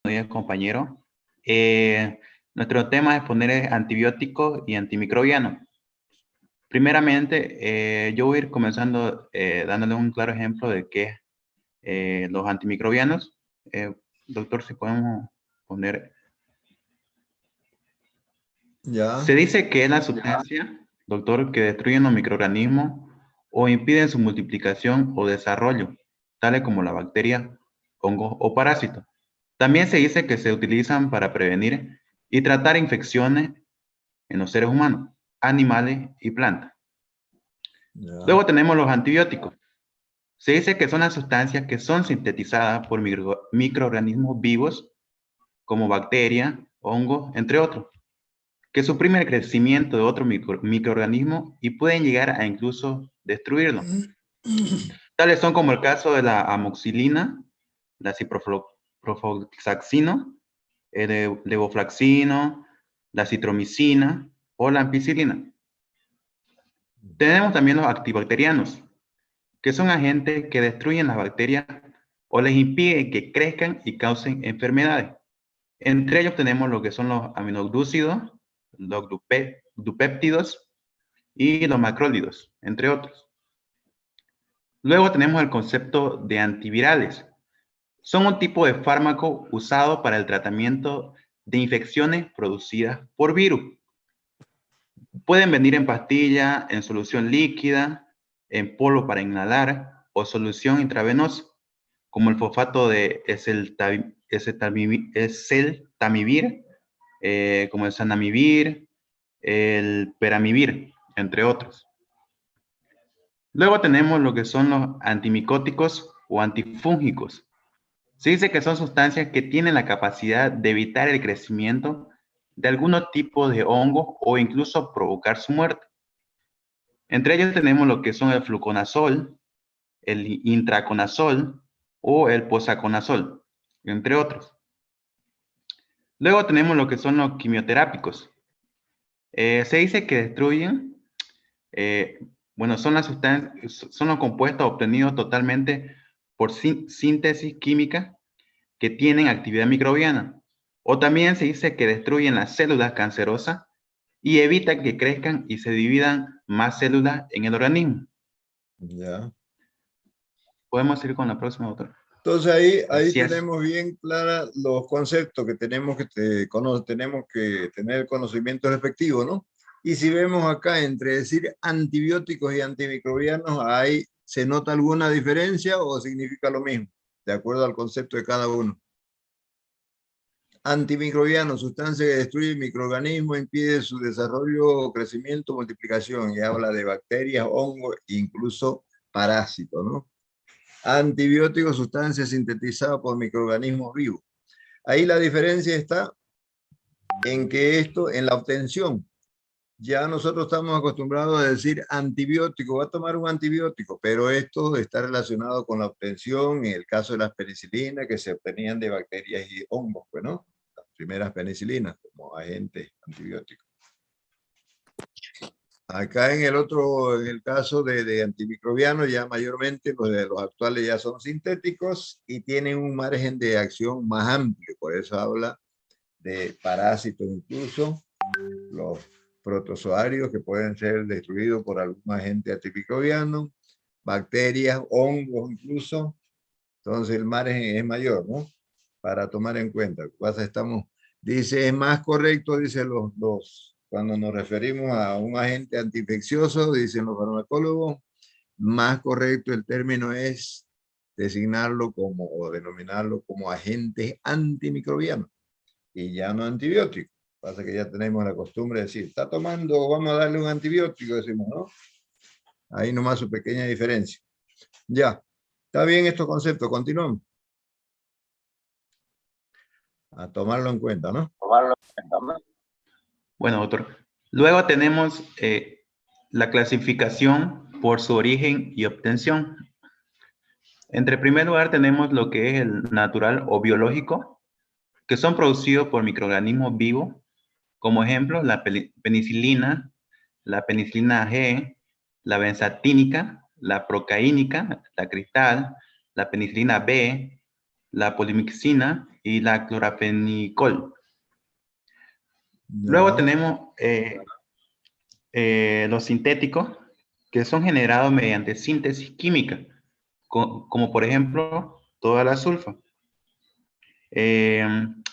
días, compañero. Nuestro tema es poner antibióticos y antimicrobianos. Primeramente, yo voy a ir comenzando dándole un claro ejemplo de qué es los antimicrobianos. Doctor, si podemos poner... Ya. Se dice que es la sustancia, doctor, que destruyen los microorganismos o impiden su multiplicación o desarrollo, tales como la bacteria, hongos o parásitos. También se dice que se utilizan para prevenir y tratar infecciones en los seres humanos, animales y plantas. Ya. Luego tenemos los antibióticos. Se dice que son las sustancias que son sintetizadas por microorganismos vivos, como bacterias, hongos, entre otros, que suprimen el crecimiento de otro microorganismo y pueden llegar a incluso destruirlo. Tales son como el caso de la amoxicilina, la ciprofloxacino, el levofloxacino, la citromicina o la ampicilina. Tenemos también los antibacterianos, que son agentes que destruyen las bacterias o les impiden que crezcan y causen enfermedades. Entre ellos tenemos lo que son los aminoglúcidos, los dupéptidos y los macrólidos, entre otros. Luego tenemos el concepto de antivirales. Son un tipo de fármaco usado para el tratamiento de infecciones producidas por virus. Pueden venir en pastilla, en solución líquida, en polvo para inhalar o solución intravenosa, como el fosfato de esceltamivir, como el zanamivir, el peramivir, entre otros. Luego tenemos lo que son los antimicóticos o antifúngicos. Se dice que son sustancias que tienen la capacidad de evitar el crecimiento de algunos tipos de hongos o incluso provocar su muerte. Entre ellos tenemos lo que son el fluconazol, el intraconazol o el posaconazol, entre otros. Luego tenemos lo que son los quimioterápicos. Se dice que destruyen, son las sustancias, son los compuestos obtenidos totalmente por síntesis química que tienen actividad microbiana. O también se dice que destruyen las células cancerosas y evitan que crezcan y se dividan más células en el organismo. Ya. Podemos ir con la próxima, doctor. Entonces ahí tenemos bien claros los conceptos que tenemos que tener conocimiento respectivo, ¿no? Y si vemos acá entre decir antibióticos y antimicrobianos, ahí se nota alguna diferencia o significa lo mismo, de acuerdo al concepto de cada uno. Antimicrobiano, sustancia que destruye microorganismos, impide su desarrollo, crecimiento, multiplicación, y habla de bacterias, hongos, incluso parásitos, ¿no? Antibióticos, sustancias sintetizadas por microorganismos vivos. Ahí la diferencia está en que en la obtención, ya nosotros estamos acostumbrados a decir antibiótico, va a tomar un antibiótico, pero esto está relacionado con la obtención, en el caso de las penicilinas que se obtenían de bacterias y hongos, pues, ¿no? Las primeras penicilinas como agentes antibióticos. Acá en el caso de antimicrobianos, ya mayormente los de los actuales ya son sintéticos y tienen un margen de acción más amplio, por eso habla de parásitos incluso, los protozoarios que pueden ser destruidos por algún agente antimicrobiano, bacterias, hongos incluso, entonces el margen es mayor, ¿no? Para tomar en cuenta. Dice, es más correcto, dice cuando nos referimos a un agente antiinfeccioso, dicen los farmacólogos, más correcto el término es designarlo o denominarlo como agente antimicrobiano y ya no antibiótico. Pasa que ya tenemos la costumbre de decir, está tomando, vamos a darle un antibiótico, decimos, ¿no? Ahí nomás su pequeña diferencia. Ya, está bien estos conceptos, continuamos. A tomarlo en cuenta, ¿no? Bueno, doctor. Luego tenemos la clasificación por su origen y obtención. Entre primer lugar tenemos lo que es el natural o biológico, que son producidos por microorganismos vivos, como ejemplo la penicilina, la penicilina G, la benzatínica, la procaínica, la cristal, la penicilina B, la polimixina y la clorafenicol. Ya. Luego tenemos los sintéticos, que son generados mediante síntesis química, como por ejemplo toda la sulfa.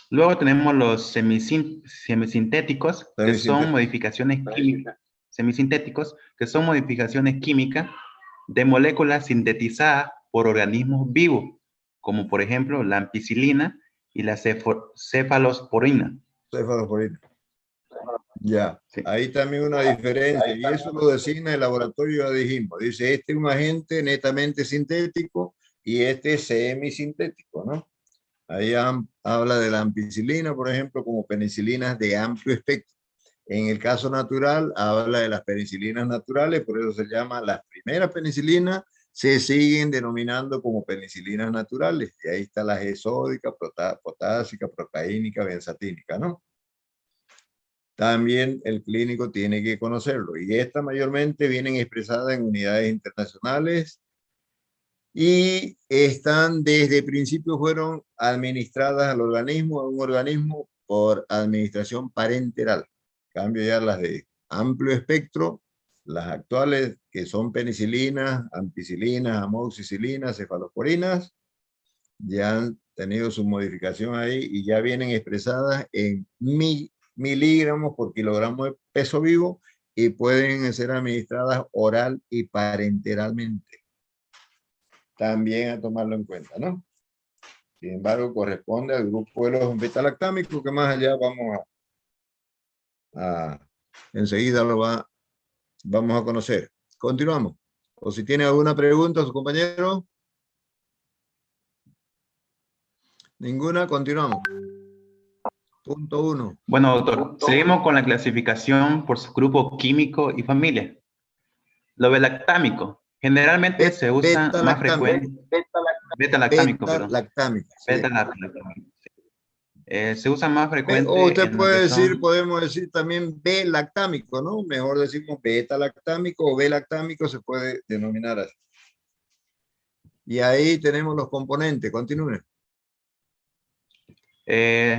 Luego tenemos los semisintéticos, que son modificaciones químicas, semisintéticos, que son modificaciones químicas de moléculas sintetizadas por organismos vivos, como por ejemplo la ampicilina y la cefalosporina. Cefalosporina. Ya, Sí. ahí también una diferencia, y eso lo designa el laboratorio, ya dijimos. Dice, este es un agente netamente sintético y este es semisintético, ¿no? Ahí habla de la ampicilina, por ejemplo, como penicilinas de amplio espectro. En el caso natural, habla de las penicilinas naturales, por eso se llama las primeras penicilinas, se siguen denominando como penicilinas naturales. Y ahí está la G-sódica, potásica, procaínica, benzatínica, ¿no? También el clínico tiene que conocerlo. Y estas mayormente vienen expresadas en unidades internacionales y están desde principio fueron administradas al organismo, a un organismo por administración parenteral. Cambio ya las de amplio espectro, las actuales que son penicilinas, ampicilinas, amoxicilinas, cefalosporinas, ya han tenido su modificación ahí y ya vienen expresadas en miligramos por kilogramo de peso vivo y pueden ser administradas oral y parenteralmente. También a tomarlo en cuenta, ¿no? Sin embargo, corresponde al grupo de los betalactámicos, que más allá vamos enseguida vamos a conocer. Continuamos. O si tiene alguna pregunta, su compañero. Ninguna, continuamos. Punto 1. Bueno, doctor, seguimos con la clasificación por su grupo químico y familia. Lo belactámico, generalmente se usa más frecuente. Beta-lactámico, perdón. Beta-lactámico. Sí. Beta-lactámico. Se usa más O frecuente usted en lo puede que decir, son... podemos decir también B-lactámico, ¿no? Mejor decimos beta-lactámico o B-lactámico se puede denominar así. Y ahí tenemos los componentes. Continúe.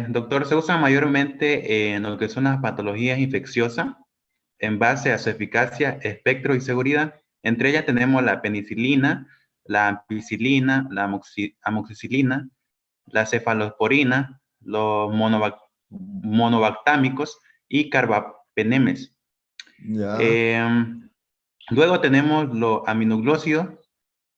Doctor, se usa mayormente en lo que son las patologías infecciosas en base a su eficacia, espectro y seguridad. Entre ellas tenemos la penicilina, la ampicilina, la amoxicilina, la cefalosporina, los monobactámicos y carbapenemes. Ya. Luego tenemos los aminoglócidos,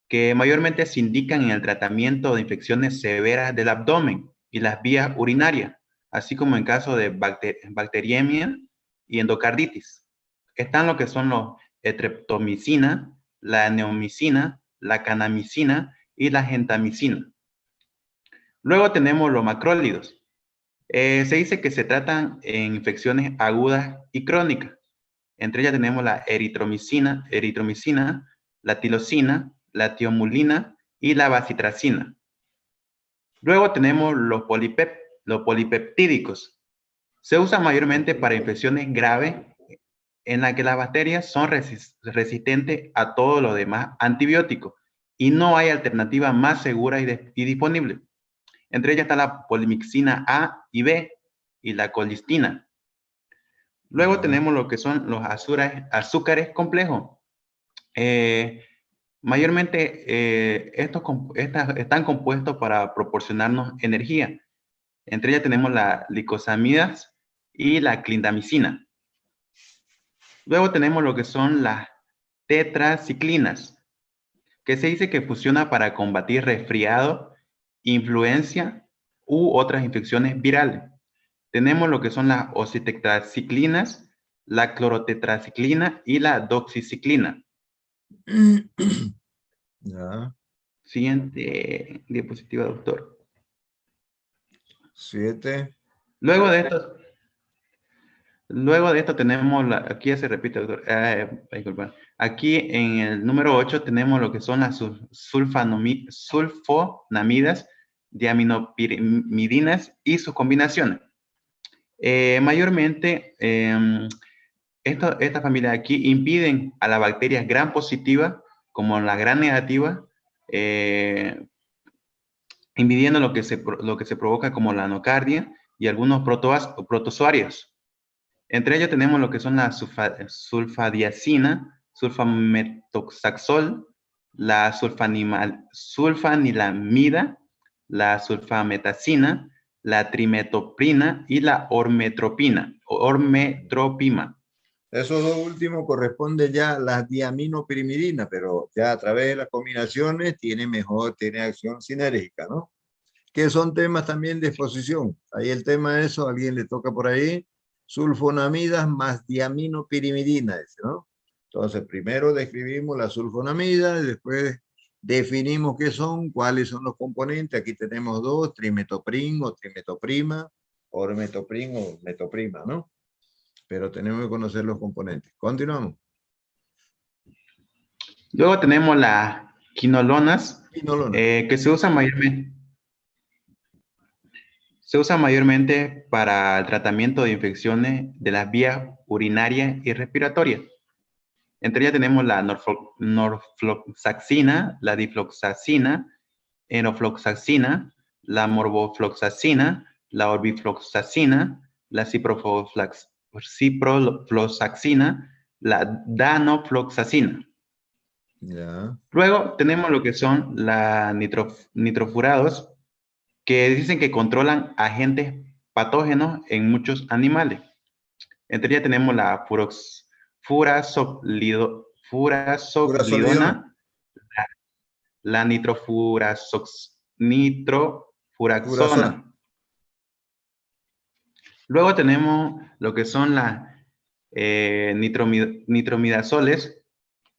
que mayormente se indican en el tratamiento de infecciones severas del abdomen y las vías urinarias, así como en caso de bacteriemia y endocarditis. Están lo que son los estreptomicina, la neomicina, la kanamicina y la gentamicina. Luego tenemos los macrólidos. Se dice que se tratan en infecciones agudas y crónicas. Entre ellas tenemos la eritromicina, la tirosina, la tiomulina y la bacitracina. Luego tenemos los polipeptídicos. Se usan mayormente para infecciones graves en las que las bacterias son resistentes a todos los demás antibióticos y no hay alternativa más segura y disponible. Entre ellas está la polimixina A y B y la colistina. Luego tenemos lo que son los azúcares complejos. Mayormente estos están compuestos para proporcionarnos energía. Entre ellas tenemos las glicosamidas y la clindamicina. Luego tenemos lo que son las tetraciclinas, que se dice que funciona para combatir resfriado, influencia u otras infecciones virales. Tenemos lo que son las ocitetraciclinas, la clorotetraciclina y la doxiciclina. Ya. Siguiente diapositiva, doctor. 7. Luego de esto tenemos, aquí ya se repite, doctor. Aquí en el número 8 tenemos lo que son las sulfonamidas, diaminopirimidinas y sus combinaciones. Mayormente, esta familia de aquí impiden a las bacterias gram positivas, como la gram negativa, inhibiendo lo que se provoca como la anocardia y algunos protozoarios. Entre ellos tenemos lo que son la sulfadiazina, sulfametoxazol, la sulfanilamida, la sulfametacina, la trimetoprina y la ormetropina, ormetropima. Esos dos últimos corresponden ya a las diaminopirimidinas, pero ya a través de las combinaciones tiene acción sinérgica, ¿no? Que son temas también de exposición. Ahí el tema de eso, a alguien le toca por ahí, sulfonamidas más diaminopirimidina, ¿no? Entonces, primero describimos la sulfonamida y después definimos qué son, cuáles son los componentes. Aquí tenemos dos, trimetoprim o trimetoprima, ormetoprim o metoprima, ¿no? Pero tenemos que conocer los componentes. Continuamos. Luego tenemos las quinolonas, Quinolona. que se usan mayormente para el tratamiento de infecciones de las vías urinarias y respiratorias. Entre ellas tenemos la norfloxacina, la difloxacina, enofloxacina, la morbofloxacina, la orbifloxacina, la ciprofloxacina, la danofloxacina. Ya. Luego tenemos lo que son las nitrofurados, que dicen que controlan agentes patógenos en muchos animales. Entre ellas tenemos la Furazolidona. furazoglidona, la Furazona. nitrofuraxona. Luego tenemos lo que son las nitromidazoles,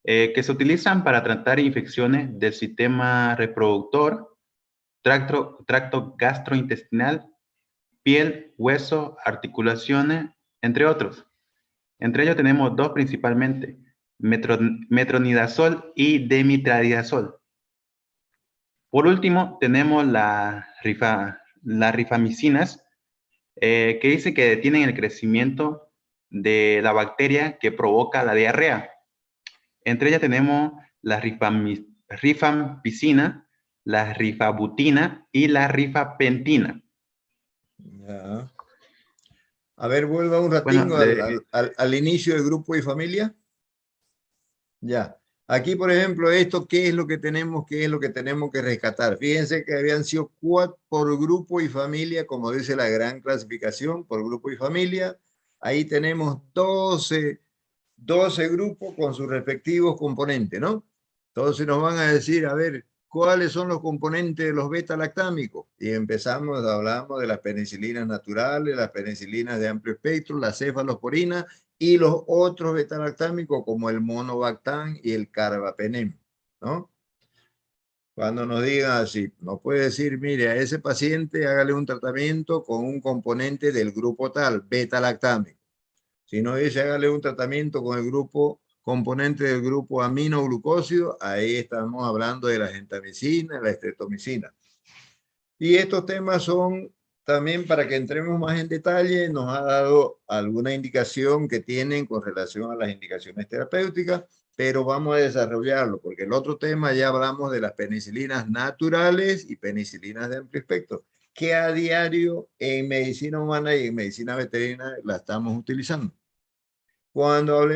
que se utilizan para tratar infecciones del sistema reproductor, tracto gastrointestinal, piel, hueso, articulaciones, entre otros. Entre ellos tenemos dos principalmente, metronidazol y demetradazol. Por último, tenemos las rifamicinas, que dice que detienen el crecimiento de la bacteria que provoca la diarrea. Entre ellas tenemos la rifampicina, la rifabutina y la rifapentina. Ya. A ver, vuelva un Bueno, ratín al inicio del grupo y familia. Ya. Aquí, por ejemplo, esto, ¿qué es lo que tenemos? ¿Qué es lo que tenemos que rescatar? Fíjense que habían sido 4 por grupo y familia, como dice la gran clasificación, por grupo y familia. Ahí tenemos 12 grupos con sus respectivos componentes, ¿no? Entonces nos van a decir, a ver, ¿cuáles son los componentes de los beta-lactámicos? Y hablamos de las penicilinas naturales, las penicilinas de amplio espectro, las cefalosporinas y los otros beta-lactámicos como el monobactam y el carbapenem, ¿no? Cuando nos digan así, nos puede decir, mire, a ese paciente hágale un tratamiento con un componente del grupo tal, beta-lactámico. Si no dice, hágale un tratamiento con el componente del grupo aminoglucósido, ahí estamos hablando de la gentamicina, la estreptomicina. Y estos temas son también para que entremos más en detalle, nos ha dado alguna indicación que tienen con relación a las indicaciones terapéuticas, pero vamos a desarrollarlo, porque el otro tema ya hablamos de las penicilinas naturales y penicilinas de amplio espectro, que a diario en medicina humana y en medicina veterinaria la estamos utilizando.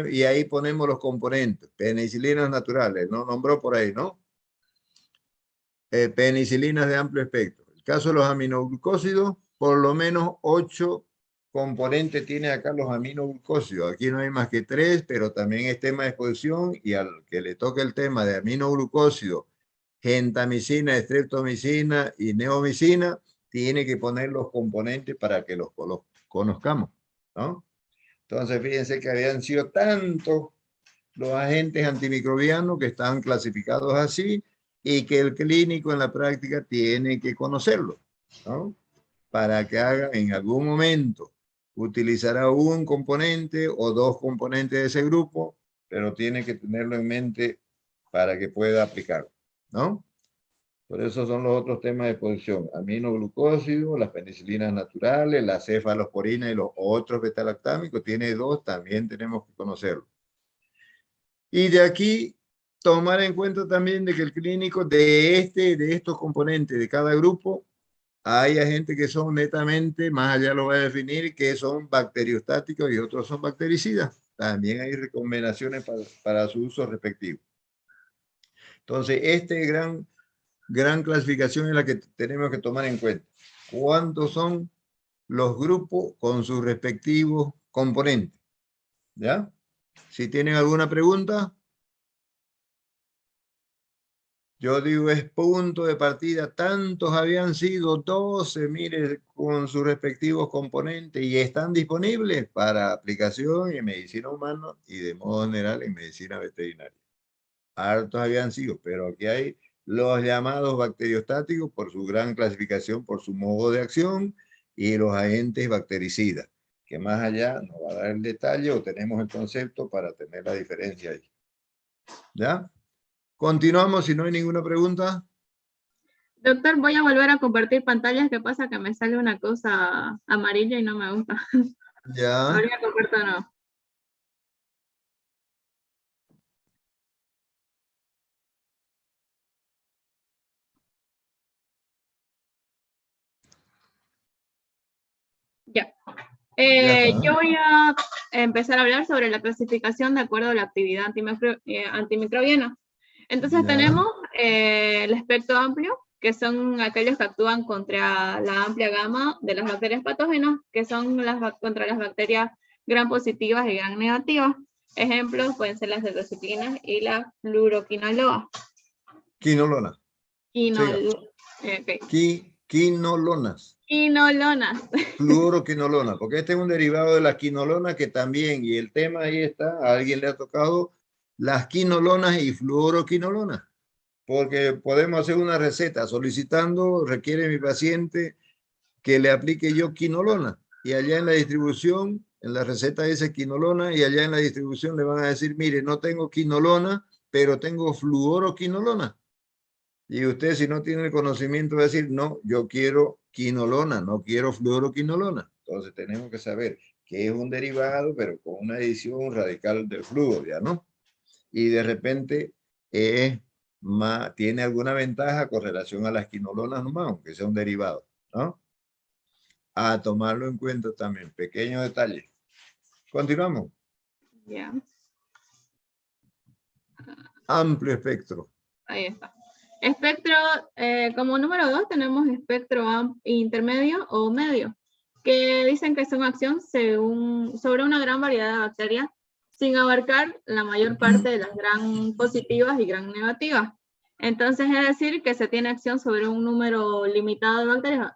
Y ahí ponemos los componentes, penicilinas naturales, ¿no? Nombró por ahí, ¿no? Penicilinas de amplio espectro. El caso de los aminoglucósidos, por lo menos 8 componentes tiene acá los aminoglucósidos. Aquí no hay más que 3, pero también es tema de exposición y al que le toque el tema de aminoglucósidos, gentamicina, estreptomicina y neomicina, tiene que poner los componentes para que los conozcamos, ¿no? Entonces, fíjense que habían sido tantos los agentes antimicrobianos que están clasificados así y que el clínico en la práctica tiene que conocerlo, ¿no? Para que haga en algún momento, utilizará un componente o 2 componentes de ese grupo, pero tiene que tenerlo en mente para que pueda aplicarlo, ¿no? Por eso son los otros temas de exposición, aminoglucósidos, las penicilinas naturales, la cefalosporina y los otros betalactámicos, tiene 2, también tenemos que conocerlo. Y de aquí tomar en cuenta también de que el clínico de estos componentes de cada grupo, hay agentes que son netamente, más allá lo voy a definir, que son bacteriostáticos y otros son bactericidas. También hay recomendaciones para su uso respectivo. Entonces, gran clasificación es la que tenemos que tomar en cuenta. ¿Cuántos son los grupos con sus respectivos componentes? ¿Ya? Si tienen alguna pregunta, yo digo es punto de partida. Tantos habían sido 12, mire, con sus respectivos componentes y están disponibles para aplicación en medicina humana y de modo general en medicina veterinaria. Hartos habían sido, pero aquí hay los llamados bacteriostáticos por su gran clasificación, por su modo de acción, y los agentes bactericidas, que más allá nos va a dar el detalle o tenemos el concepto para tener la diferencia ahí. ¿Ya? Continuamos si no hay ninguna pregunta. Doctor, voy a volver a compartir pantallas. ¿Qué pasa? Que me sale una cosa amarilla y no me gusta. Ya. Ahora comparto de nuevo. Ya. Ya está. Yo voy a empezar a hablar sobre la clasificación de acuerdo a la actividad antimicrobiana. Entonces Ya. tenemos el espectro amplio, que son aquellos que actúan contra la amplia gama de las bacterias patógenas, que son contra las bacterias gram positivas y gram negativas. Ejemplos pueden ser las tetracyclinas y la fluoroquinolona. Quinolona. Siga. Quinolonas. Quinolonas. Fluoroquinolona, porque este es un derivado de la quinolona que también, y el tema ahí está, a alguien le ha tocado las quinolonas y fluoroquinolonas, porque podemos hacer una receta solicitando, requiere mi paciente que le aplique yo quinolona, y allá en la distribución, en la receta dice quinolona, y allá en la distribución le van a decir, mire, no tengo quinolona, pero tengo fluoroquinolona. Y usted, si no tiene el conocimiento, va a decir, no, yo quiero quinolona, no quiero fluoroquinolona. Entonces tenemos que saber que es un derivado, pero con una adición radical del flúor, ¿ya no? Y de repente tiene alguna ventaja con relación a las quinolonas nomás, aunque sea un derivado, ¿no? A tomarlo en cuenta también. Pequeño detalle. Continuamos. Ya. Amplio espectro. Ahí está. Espectro, como número 2 tenemos espectro intermedio o medio, que dicen que son acción sobre una gran variedad de bacterias, sin abarcar la mayor parte de las gram positivas y gram negativas. Entonces es decir que se tiene acción sobre un número limitado de bacterias,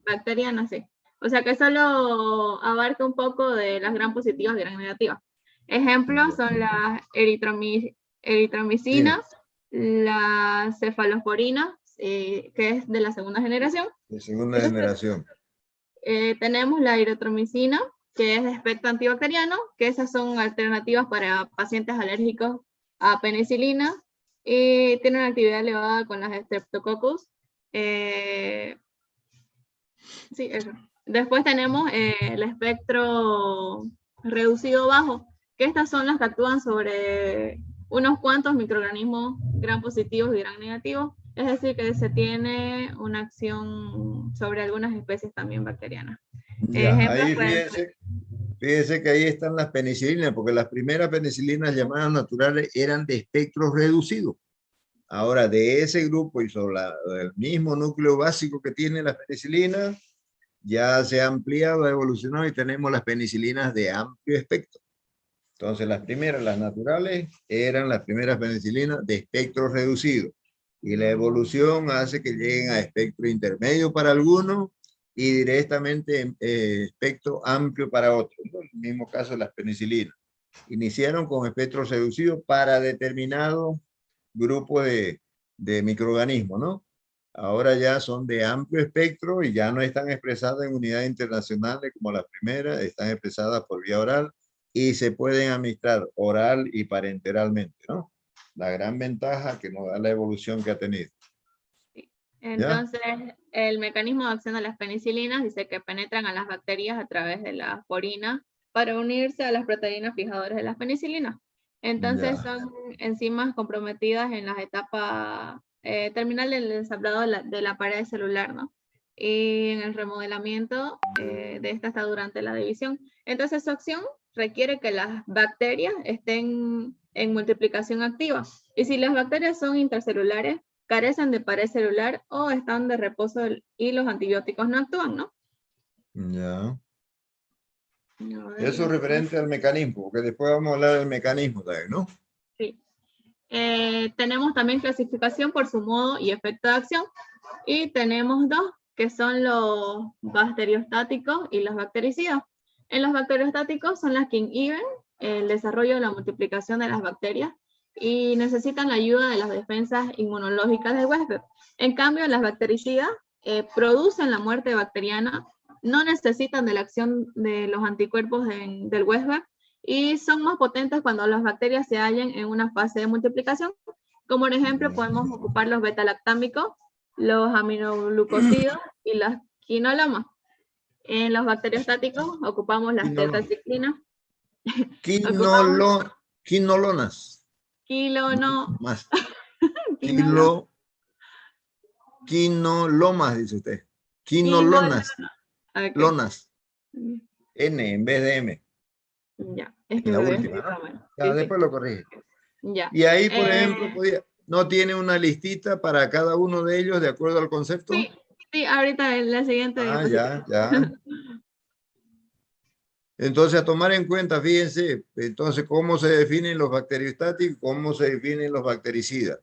bacterianas, sí. O sea que solo abarca un poco de las gram positivas y gram negativas. Ejemplos son las eritromicinas, la cefalosporina, que es de la segunda generación. De segunda generación. Tenemos la eritromicina, que es de espectro antibacteriano, que esas son alternativas para pacientes alérgicos a penicilina y tiene una actividad elevada con las Streptococcus. Sí, eso. Después tenemos el espectro reducido bajo, que estas son las que actúan sobre unos cuantos microorganismos gram positivos y gram negativos, es decir, que se tiene una acción sobre algunas especies también bacterianas. Ya, ahí fíjense que ahí están las penicilinas, porque las primeras penicilinas llamadas naturales eran de espectro reducido. Ahora, de ese grupo y sobre el mismo núcleo básico que tienen las penicilinas, ya se ha ampliado, ha evolucionado y tenemos las penicilinas de amplio espectro. Entonces, las primeras, las naturales, eran las primeras penicilinas de espectro reducido. Y la evolución hace que lleguen a espectro intermedio para algunos y directamente espectro amplio para otros. En el mismo caso, las penicilinas. Iniciaron con espectro reducido para determinados grupos de microorganismos, ¿no? Ahora ya son de amplio espectro y ya no están expresadas en unidades internacionales como las primeras, están expresadas por vía oral y se pueden administrar oral y parenteralmente, ¿no? La gran ventaja que nos da la evolución que ha tenido. Entonces, el mecanismo de acción de las penicilinas dice que penetran a las bacterias a través de la porina para unirse a las proteínas fijadoras de las penicilinas. Entonces Ya. son enzimas comprometidas en las etapas terminal del ensamblado de la pared celular, ¿no? Y en el remodelamiento de esta está durante la división. Entonces su acción requiere que las bacterias estén en multiplicación activa. Y si las bacterias son intracelulares, carecen de pared celular o están de reposo y los antibióticos no actúan, ¿no? Ya. A ver, Eso es referente al mecanismo, porque después vamos a hablar del mecanismo también, ¿no? sí. Tenemos también clasificación por su modo y efecto de acción. Y tenemos dos, que son los bacteriostáticos y los bactericidas. En los bacteriostáticos son las que inhiben el desarrollo de la multiplicación de las bacterias y necesitan la ayuda de las defensas inmunológicas del huésped. En cambio, las bactericidas producen la muerte bacteriana, no necesitan de la acción de los anticuerpos del huésped y son más potentes cuando las bacterias se hallan en una fase de multiplicación. Como por ejemplo, podemos ocupar los beta-lactámicos, los aminoglucosidos y las quinolomas. En los bacteriostáticos ocupamos las tetraciclinas. Ocupamos Quinolonas. quilono, Más. quinolomas, Quinolomas, dice usted. quinolomas. Quinolonas. Okay. Lonas. N en vez de M. Ya, es que En la me había última, escrito ¿no? mal. Ya, Sí, después sí. lo corrige. Ya. Y ahí, por ejemplo, no tiene una listita para cada uno de ellos de acuerdo al concepto. Sí, sí, ahorita en la siguiente Ah, diapositiva. ya. Entonces, a tomar en cuenta, fíjense, entonces, cómo se definen los bacteriostáticos, cómo se definen los bactericidas.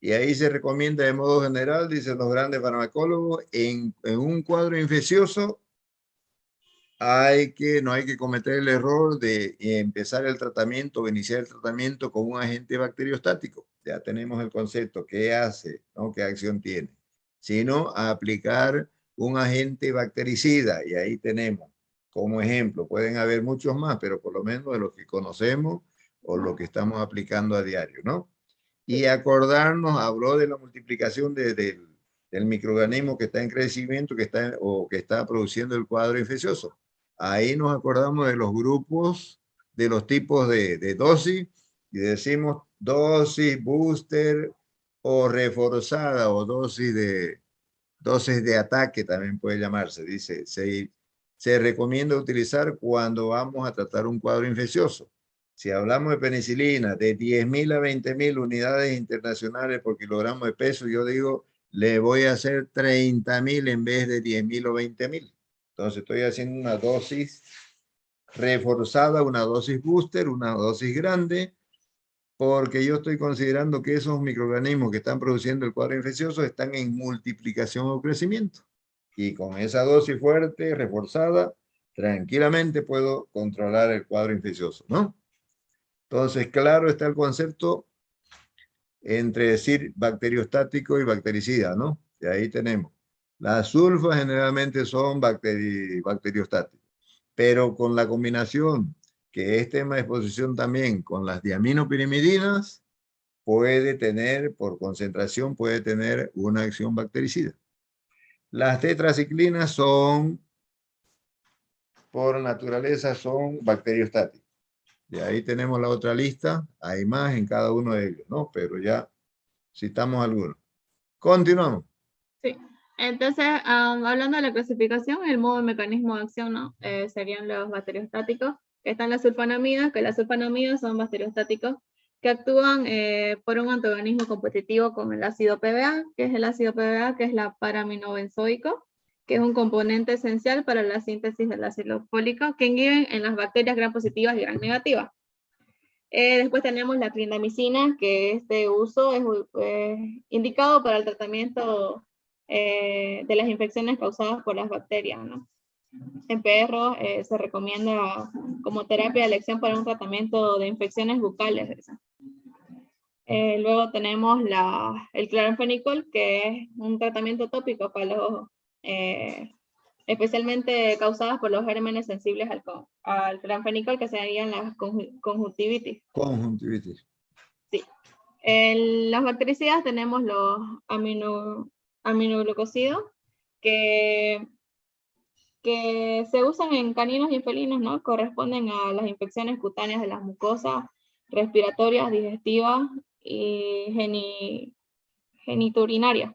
Y ahí se recomienda de modo general, dicen los grandes farmacólogos, en un cuadro infeccioso no hay que cometer el error de empezar el tratamiento o iniciar el tratamiento con un agente bacteriostático. Ya tenemos el concepto, qué hace, ¿no? Qué acción tiene. Sino a aplicar un agente bactericida. Y ahí tenemos como ejemplo, pueden haber muchos más, pero por lo menos de los que conocemos o lo que estamos aplicando a diario, ¿no? Y acordarnos, habló de la multiplicación del microorganismo que está en crecimiento que está produciendo el cuadro infeccioso. Ahí nos acordamos de los grupos, de los tipos de dosis, y decimos dosis booster o reforzada o dosis de ataque también puede llamarse. Dice, se recomienda utilizar cuando vamos a tratar un cuadro infeccioso. Si hablamos de penicilina, de 10.000 a 20.000 unidades internacionales por kilogramo de peso, yo digo, le voy a hacer 30.000 en vez de 10.000 o 20.000. Entonces estoy haciendo una dosis reforzada, una dosis booster, una dosis grande, porque yo estoy considerando que esos microorganismos que están produciendo el cuadro infeccioso están en multiplicación o crecimiento. Y con esa dosis fuerte, reforzada, tranquilamente puedo controlar el cuadro infeccioso, ¿no? Entonces, claro está el concepto entre decir bacteriostático y bactericida, ¿no? Y ahí tenemos. Las sulfas generalmente son bacteriostáticos, pero con la combinación que es tema de exposición también con las diaminopirimidinas, puede tener, por concentración, puede tener una acción bactericida. Las tetraciclinas son, por naturaleza, son bacteriostáticas. Y ahí tenemos la otra lista, hay más en cada uno de ellos, ¿no? Pero ya citamos algunos. Continuamos. Sí. Entonces, hablando de la clasificación, el modo de mecanismo de acción, ¿no? Serían los bacteriostáticos, que están las sulfonamidas, que las sulfonamidas son bacteriostáticos que actúan por un antagonismo competitivo con el ácido PBA, que es el ácido PBA, que es la paraminobenzoico, que es un componente esencial para la síntesis del ácido fólico, que inhiben en las bacterias gram positivas y gram negativas. Después tenemos la clindamicina, que este uso es indicado para el tratamiento de las infecciones causadas por las bacterias, ¿no? En perros se recomienda como terapia de elección para un tratamiento de infecciones bucales. Luego tenemos el cloranfenicol, que es un tratamiento tópico para los, especialmente causadas por los gérmenes sensibles al cloranfenicol, que serían las conjuntivitis. Conjuntivitis. Sí. En las bactericidas tenemos los aminoglucosidos, que se usan en caninos y en felinos, ¿no? Corresponden a las infecciones cutáneas de las mucosas respiratorias, digestivas y genitourinarias.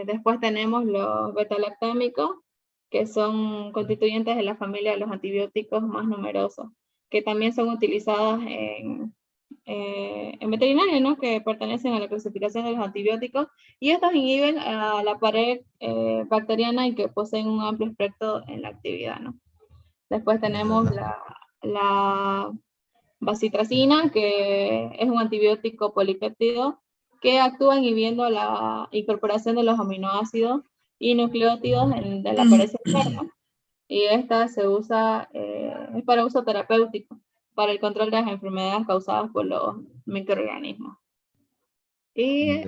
Después tenemos los betalactámicos, que son constituyentes de la familia de los antibióticos más numerosos, que también son utilizados en veterinaria, ¿no? Que pertenecen a la clasificación de los antibióticos, y estos inhiben a la pared bacteriana y que poseen un amplio espectro en la actividad, ¿no? Después tenemos la bacitracina, que es un antibiótico polipéptido que actúa inhibiendo la incorporación de los aminoácidos y nucleótidos de la pared celular, ¿no? Y esta se usa, es para uso terapéutico, para el control de las enfermedades causadas por los microorganismos. Y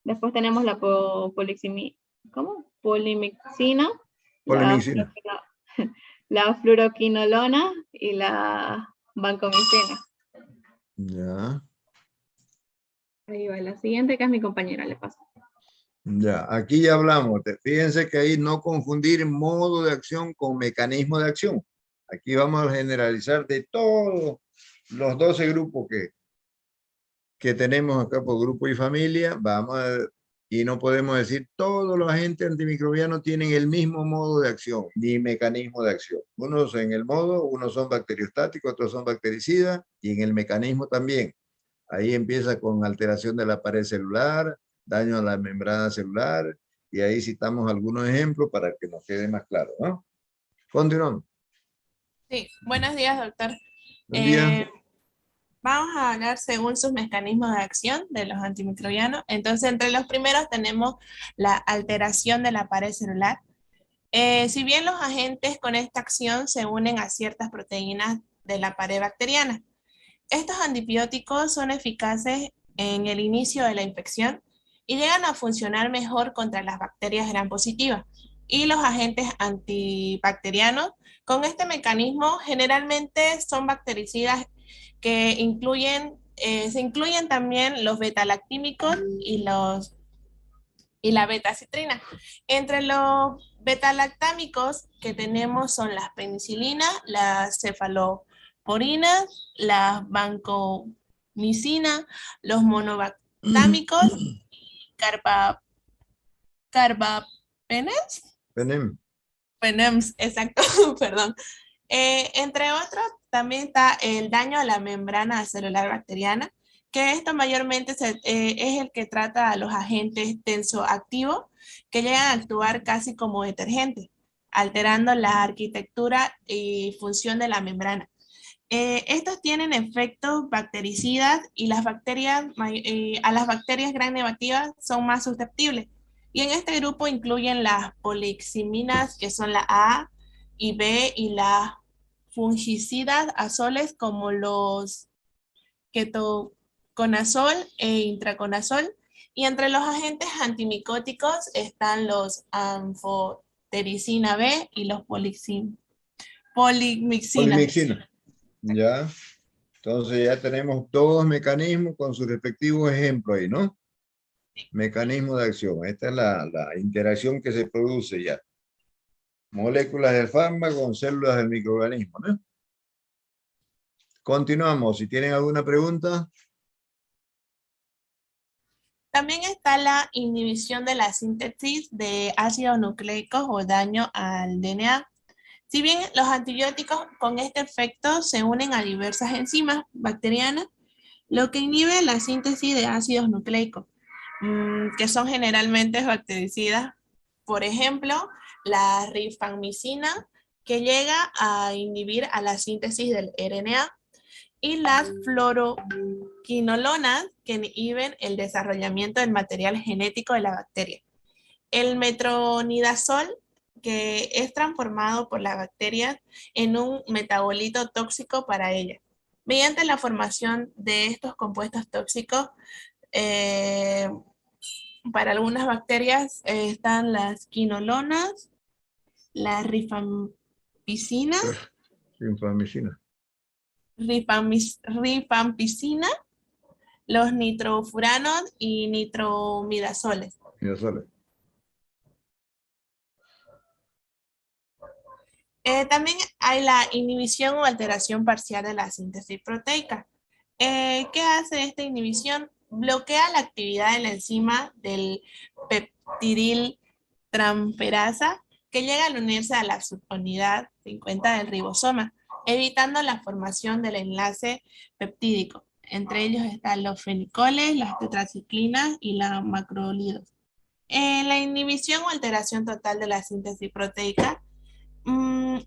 después tenemos la polimixina, Polimixina. la fluoroquinolona y la vancomicina. Ya. Ahí va la siguiente, que es mi compañera, le paso. Ya, aquí ya hablamos. Fíjense que ahí no confundir modo de acción con mecanismo de acción. Aquí vamos a generalizar de todos los 12 grupos que tenemos acá por grupo y familia. Y no podemos decir todos los agentes antimicrobianos tienen el mismo modo de acción, ni mecanismo de acción. Unos en el modo, unos son bacteriostáticos, otros son bactericidas, y en el mecanismo también. Ahí empieza con alteración de la pared celular, daño a la membrana celular, y ahí citamos algunos ejemplos para que nos quede más claro, ¿no? Continuamos. Sí, buenos días, doctor. Buen día. Vamos a hablar según sus mecanismos de acción de los antimicrobianos. Entonces, entre los primeros tenemos la alteración de la pared celular. Si bien los agentes con esta acción se unen a ciertas proteínas de la pared bacteriana, estos antibióticos son eficaces en el inicio de la infección y llegan a funcionar mejor contra las bacterias gram positivas. Y los agentes antibacterianos con este mecanismo generalmente son bactericidas que se incluyen también los betalactímicos y la betacitrina. Entre los betalactámicos que tenemos son las penicilinas, las cefaloporinas, las vancomicinas, los monobactámicos, carbapenems. Penems, exacto, perdón. Entre otros, también está el daño a la membrana celular bacteriana, que esto mayormente es el que trata a los agentes tensoactivos que llegan a actuar casi como detergentes, alterando la arquitectura y función de la membrana. Estos tienen efectos bactericidas y las bacterias, a las bacterias gram negativas son más susceptibles. Y en este grupo incluyen las poliximinas, que son la A y B, y las fungicidas azoles como los ketoconazol e intraconazol. Y entre los agentes antimicóticos están los anfotericina B y los polimixinas. Polimixina. Ya. Entonces ya tenemos todos mecanismos con sus respectivos ejemplos ahí, ¿no? Mecanismo de acción. Esta es la interacción que se produce ya. Moléculas del fármaco con células del microorganismo, ¿no? Continuamos. Si tienen alguna pregunta. También está la inhibición de la síntesis de ácidos nucleicos o daño al DNA. Si bien los antibióticos con este efecto se unen a diversas enzimas bacterianas, lo que inhibe la síntesis de ácidos nucleicos, que son generalmente bactericidas, por ejemplo, la rifampicina, que llega a inhibir a la síntesis del RNA, y las fluoroquinolonas, que inhiben el desarrollamiento del material genético de la bacteria. El metronidazol, que es transformado por las bacterias en un metabolito tóxico para ellas. Mediante la formación de estos compuestos tóxicos, para algunas bacterias están las quinolonas, la rifampicina, rifampicina, los nitrofuranos y nitromidazoles. También hay la inhibición o alteración parcial de la síntesis proteica. ¿Qué hace esta inhibición? Bloquea la actividad de la enzima del peptidil transferasa que llega al unirse a la subunidad 50 del ribosoma, evitando la formación del enlace peptídico. Entre ellos están los fenicoles, las tetraciclinas y la macrolidos. La inhibición o alteración total de la síntesis proteica,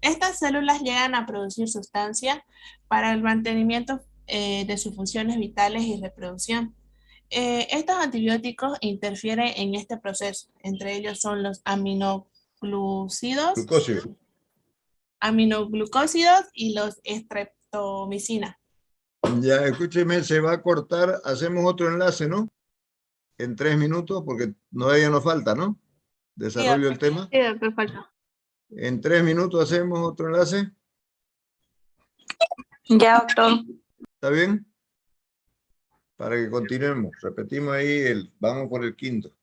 estas células llegan a producir sustancia para el mantenimiento de sus funciones vitales y reproducción. Estos antibióticos interfieren en este proceso. Entre ellos son los Glucósido. aminoglucósidos y los estreptomicina. Ya, escúcheme, se va a cortar. Hacemos otro enlace, ¿no? En 3 minutos, porque ya nos falta, ¿no? Desarrollo el tema. Sí, doctor, falta. En 3 minutos hacemos otro enlace. Ya, doctor. ¿Está bien? Para que continuemos. Repetimos ahí, vamos por el quinto.